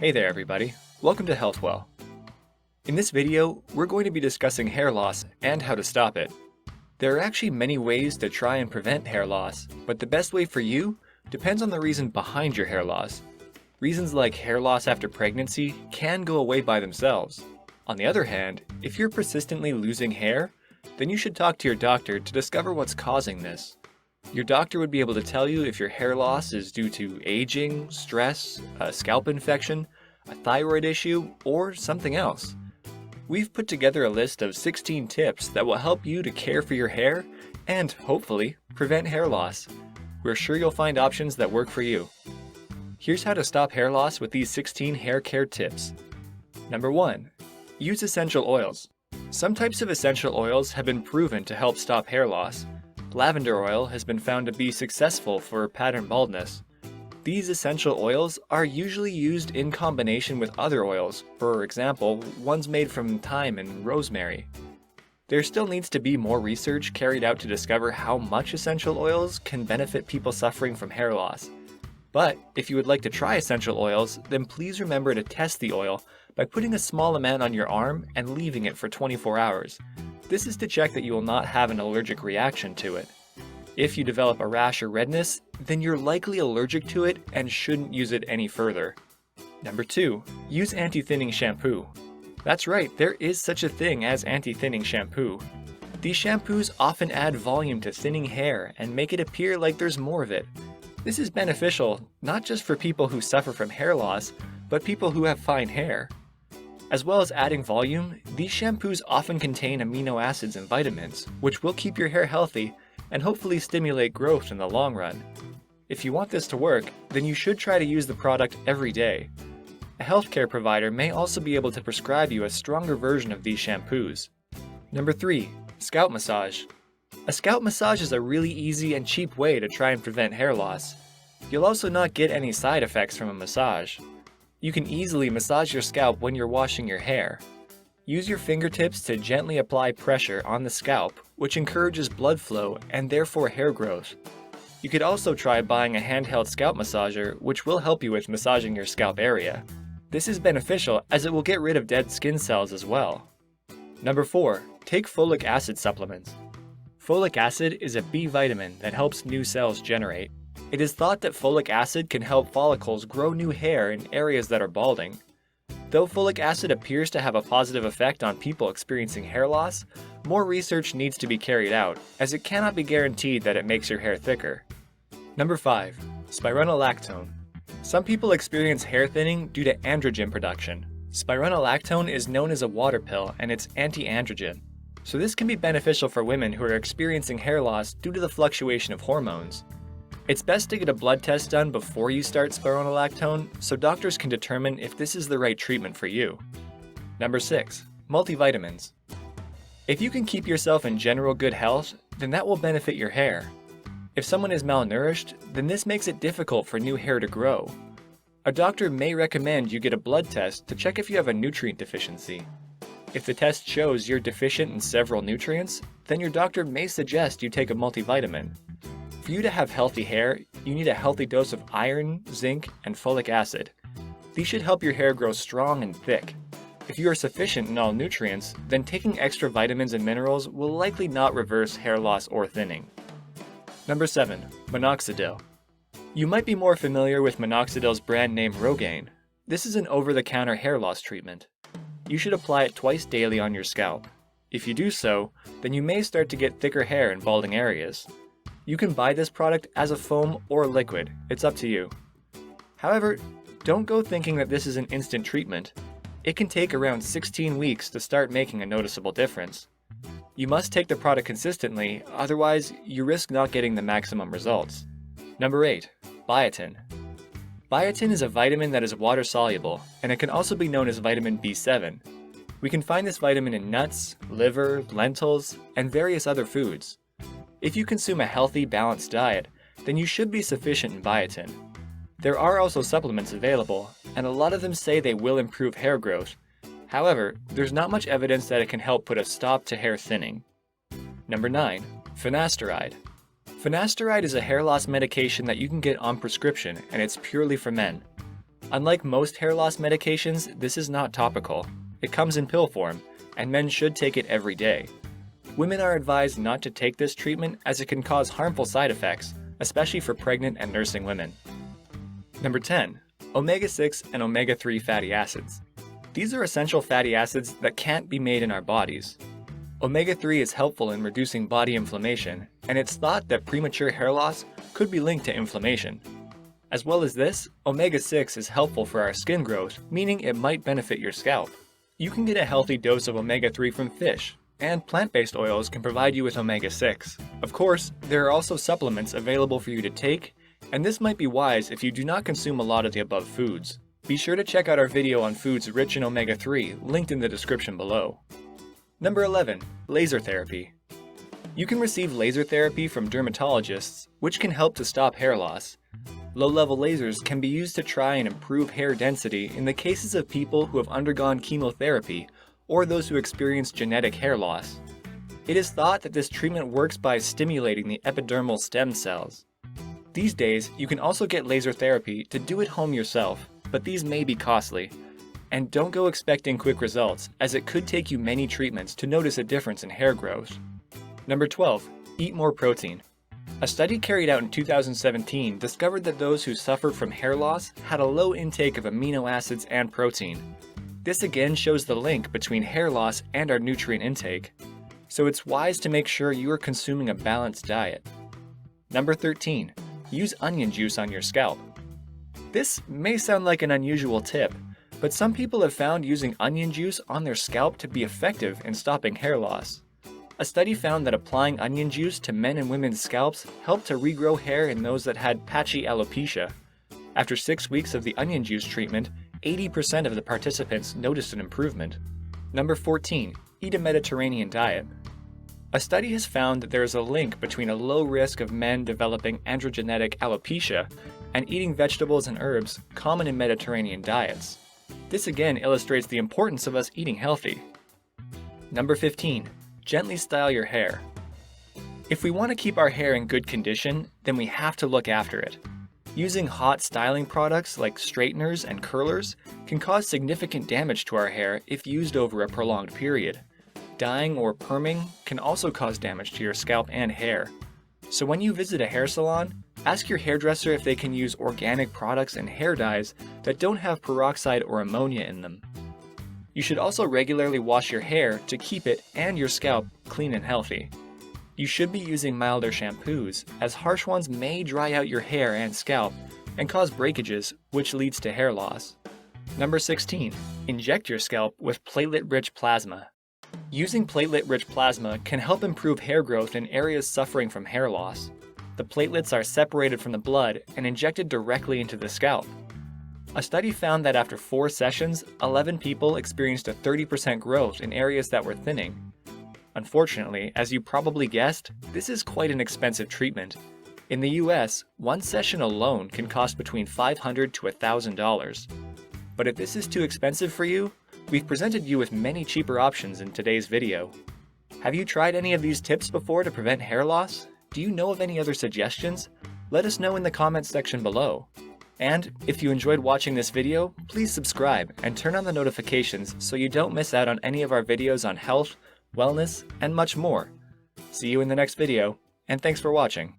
Hey there everybody, welcome to Healthwell. In this video, we're going to be discussing hair loss and how to stop it. There are actually many ways to try and prevent hair loss, but the best way for you depends on the reason behind your hair loss. Reasons like hair loss after pregnancy can go away by themselves. On the other hand, if you're persistently losing hair, then you should talk to your doctor to discover what's causing this. Your doctor would be able to tell you if your hair loss is due to aging, stress, a scalp infection, a thyroid issue, or something else. We've put together a list of 16 tips that will help you to care for your hair and, hopefully, prevent hair loss. We're sure you'll find options that work for you. Here's how to stop hair loss with these 16 hair care tips. Number 1. Use essential oils. Some types of essential oils have been proven to help stop hair loss. Lavender oil has been found to be successful for pattern baldness. These essential oils are usually used in combination with other oils, for example, ones made from thyme and rosemary. There still needs to be more research carried out to discover how much essential oils can benefit people suffering from hair loss. But if you would like to try essential oils, then please remember to test the oil by putting a small amount on your arm and leaving it for 24 hours. This is to check that you will not have an allergic reaction to it. If you develop a rash or redness, then you're likely allergic to it and shouldn't use it any further. Number 2. Use anti-thinning shampoo. That's right, there is such a thing as anti-thinning shampoo. These shampoos often add volume to thinning hair and make it appear like there's more of it. This is beneficial not just for people who suffer from hair loss, but people who have fine hair. As well as adding volume, these shampoos often contain amino acids and vitamins, which will keep your hair healthy and hopefully stimulate growth in the long run. If you want this to work, then you should try to use the product every day. A healthcare provider may also be able to prescribe you a stronger version of these shampoos. Number 3. Scalp massage. A scalp massage is a really easy and cheap way to try and prevent hair loss. You'll also not get any side effects from a massage. You can easily massage your scalp when you're washing your hair. Use your fingertips to gently apply pressure on the scalp, which encourages blood flow and therefore hair growth. You could also try buying a handheld scalp massager, which will help you with massaging your scalp area. This is beneficial as it will get rid of dead skin cells as well. Number 4. Take folic acid supplements. Folic acid is a B vitamin that helps new cells generate. It is thought that folic acid can help follicles grow new hair in areas that are balding. Though folic acid appears to have a positive effect on people experiencing hair loss, more research needs to be carried out, as it cannot be guaranteed that it makes your hair thicker. Number 5. Spironolactone. Some people experience hair thinning due to androgen production. Spironolactone is known as a water pill and it's anti-androgen. So this can be beneficial for women who are experiencing hair loss due to the fluctuation of hormones. It's best to get a blood test done before you start spironolactone so doctors can determine if this is the right treatment for you. Number 6. Multivitamins. If you can keep yourself in general good health, then that will benefit your hair. If someone is malnourished, then this makes it difficult for new hair to grow. A doctor may recommend you get a blood test to check if you have a nutrient deficiency. If the test shows you're deficient in several nutrients, then your doctor may suggest you take a multivitamin. For you to have healthy hair, you need a healthy dose of iron, zinc, and folic acid. These should help your hair grow strong and thick. If you are sufficient in all nutrients, then taking extra vitamins and minerals will likely not reverse hair loss or thinning. Number 7. Minoxidil. You might be more familiar with Minoxidil's brand name Rogaine. This is an over-the-counter hair loss treatment. You should apply it twice daily on your scalp. If you do so, then you may start to get thicker hair in balding areas. You can buy this product as a foam or liquid, it's up to you. However, don't go thinking that this is an instant treatment. It can take around 16 weeks to start making a noticeable difference. You must take the product consistently, otherwise you risk not getting the maximum results. Number 8. Biotin. Biotin is a vitamin that is water-soluble, and it can also be known as vitamin B7. We can find this vitamin in nuts, liver, lentils, and various other foods. If you consume a healthy, balanced diet, then you should be sufficient in biotin. There are also supplements available, and a lot of them say they will improve hair growth. However, there's not much evidence that it can help put a stop to hair thinning. Number 9. Finasteride. Finasteride is a hair loss medication that you can get on prescription, and it's purely for men. Unlike most hair loss medications, this is not topical. It comes in pill form, and men should take it every day. Women are advised not to take this treatment as it can cause harmful side effects, especially for pregnant and nursing women. Number 10. Omega-6 and omega-3 fatty acids. These are essential fatty acids that can't be made in our bodies. Omega-3 is helpful in reducing body inflammation, and it's thought that premature hair loss could be linked to inflammation. As well as this, omega-6 is helpful for our skin growth, meaning it might benefit your scalp. You can get a healthy dose of omega-3 from fish, and plant-based oils can provide you with omega-6. Of course, there are also supplements available for you to take, and this might be wise if you do not consume a lot of the above foods. Be sure to check out our video on foods rich in omega-3, linked in the description below. Number 11. Laser therapy. You can receive laser therapy from dermatologists, which can help to stop hair loss. Low-level lasers can be used to try and improve hair density in the cases of people who have undergone chemotherapy or those who experience genetic hair loss. It is thought that this treatment works by stimulating the epidermal stem cells. These days, you can also get laser therapy to do at home yourself, but these may be costly. And don't go expecting quick results, as it could take you many treatments to notice a difference in hair growth. Number 12. Eat more protein. A study carried out in 2017 discovered that those who suffered from hair loss had a low intake of amino acids and protein. This again shows the link between hair loss and our nutrient intake, so it's wise to make sure you are consuming a balanced diet. Number 13. Use onion juice on your scalp. This may sound like an unusual tip, but some people have found using onion juice on their scalp to be effective in stopping hair loss. A study found that applying onion juice to men and women's scalps helped to regrow hair in those that had patchy alopecia. After 6 weeks of the onion juice treatment, 80% of the participants noticed an improvement. Number 14. Eat a Mediterranean diet. A study has found that there is a link between a low risk of men developing androgenetic alopecia and eating vegetables and herbs common in Mediterranean diets. This again illustrates the importance of us eating healthy. Number 15. Gently style your hair. If we want to keep our hair in good condition, then we have to look after it. Using hot styling products like straighteners and curlers can cause significant damage to our hair if used over a prolonged period. Dyeing or perming can also cause damage to your scalp and hair. So when you visit a hair salon, ask your hairdresser if they can use organic products and hair dyes that don't have peroxide or ammonia in them. You should also regularly wash your hair to keep it and your scalp clean and healthy. You should be using milder shampoos, as harsh ones may dry out your hair and scalp and cause breakages, which leads to hair loss. Number 16. Inject your scalp with platelet-rich plasma. Using platelet-rich plasma can help improve hair growth in areas suffering from hair loss. The platelets are separated from the blood and injected directly into the scalp. A study found that after 4 sessions, 11 people experienced a 30% growth in areas that were thinning. Unfortunately, as you probably guessed, this is quite an expensive treatment. In the US, 1 session alone can cost between $500 to $1,000. But if this is too expensive for you, we've presented you with many cheaper options in today's video. Have you tried any of these tips before to prevent hair loss? Do you know of any other suggestions? Let us know in the comments section below. And if you enjoyed watching this video, please subscribe and turn on the notifications so you don't miss out on any of our videos on health, wellness, and much more. See you in the next video, and thanks for watching.